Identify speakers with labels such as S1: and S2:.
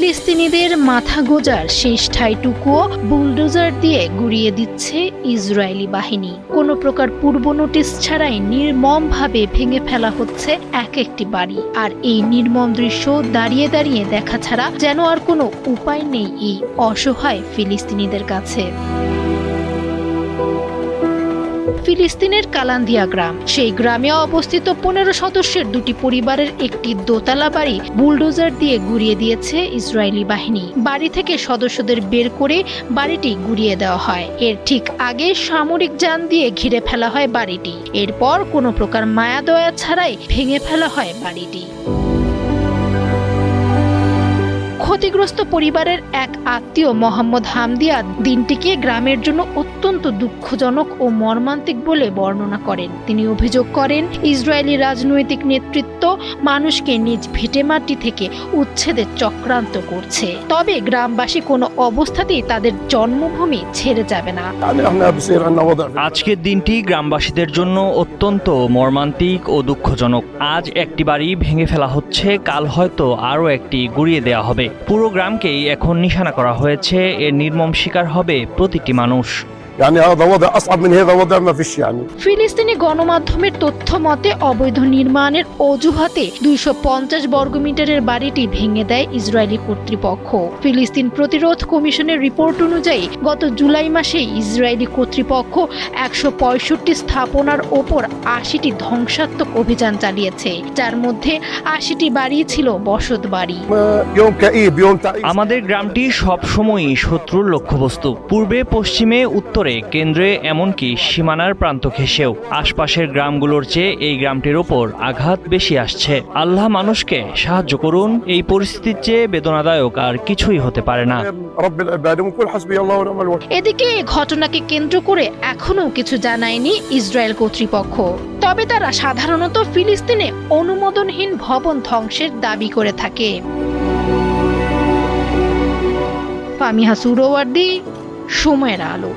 S1: ফিলিস্তিনিদের মাথা গোঁজার শেষ ঠাঁইটুকুও বুলডোজার দিয়ে গুঁড়িয়ে দিচ্ছে ইসরায়েলি বাহিনী। কোনো প্রকার পূর্ব নোটিশ ছাড়াই নির্মমভাবে ভেঙে ফেলা হচ্ছে এক একটি বাড়ি। আর এই নির্মম দৃশ্য দাঁড়িয়ে দাঁড়িয়ে দেখা ছাড়া যেন আর কোনো উপায় নেই এই অসহায় ফিলিস্তিনিদের কাছে। ফিলিস্তিনের কালান্দিয়া গ্রাম, সেই গ্রামে অবস্থিত 15 সদস্যের দুটি পরিবারের একটি দোতলা বাড়ি বুলডোজার দিয়ে গুঁড়িয়ে দিয়েছে ইসরায়েলি বাহিনী। বাড়ি থেকে সদস্যদের বের করে বাড়িটি গুঁড়িয়ে দেওয়া হয়। এর ঠিক আগে সামরিক যান দিয়ে ঘিরে ফেলা হয় বাড়িটি। এরপর কোনো প্রকার মায়া দয়া ছাড়াই ভেঙে ফেলা হয় বাড়িটি। ক্ষতিগ্রস্ত পরিবারের এক আত্মীয় মোহাম্মদ হামদিয়া দিনটিকে গ্রামের জন্য অত্যন্ত দুঃখজনক ও মর্মান্তিক বলে বর্ণনা করেন। তিনি অভিযোগ করেন, ইসরায়েলি রাজনৈতিক নেতৃত্ব মানুষকে নিজ ভিটেমাটি থেকে উচ্ছেদের চক্রান্ত করছে। তবে গ্রামবাসী কোনো অবস্থাতেই তাদের জন্মভূমি ছেড়ে যাবে না।
S2: আজকের দিনটি গ্রামবাসীদের জন্য অত্যন্ত মর্মান্তিক ও দুঃখজনক। আজ একটি বাড়ি ভেঙে ফেলা হচ্ছে, কাল হয়তো আরও একটি গুঁড়িয়ে দেওয়া হবে। পুরো গ্রামকেই এখন নিশানা করা হয়েছে। এর নির্মম শিকার হবে প্রতিটি মানুষ।
S1: ফিলিস্তিনি গণমাধ্যমের তথ্য মতে অবৈধ নির্মাণের অজুহাতে 250 বর্গমিটারের বাড়িটি ভেঙে দেয় ইসরায়েলি কর্তৃপক্ষ। ফিলিস্তিন প্রতিরোধ কমিশনের রিপোর্ট অনুযায়ী গত জুলাই মাসে ইসরায়েলি কর্তৃপক্ষ 165 স্থাপনার ওপর 80টি ধ্বংসাত্মক অভিযান চালিয়েছে, যার মধ্যে 80টি বাড়ি ছিল বসত বাড়ি।
S2: আমাদের গ্রামটি সবসময়ই শত্রুর লক্ষ্যবস্তু। পূর্বে, পশ্চিমে, উত্তরে, কেন্দ্রে, এমনকি সীমানার প্রান্ত ঘেঁষেও আশপাশের গ্রামগুলোর চেয়ে এই গ্রামটির ওপর আঘাত বেশি আসছে। আল্লাহ মানুষকে সাহায্য করুন। এই পরিস্থিতির চেয়ে বেদনাদায়ক আর কিছুই হতে পারে না।
S1: এদিকে এই ঘটনাকে কেন্দ্র করে এখনো কিছু জানায়নি ইসরায়েল কর্তৃপক্ষ। তবে তারা সাধারণত ফিলিস্তিনে অনুমোদনহীন ভবন ধ্বংসের দাবি করে থাকে। ফামিহা সুহরাওয়ার্দী, সময়ের আলো।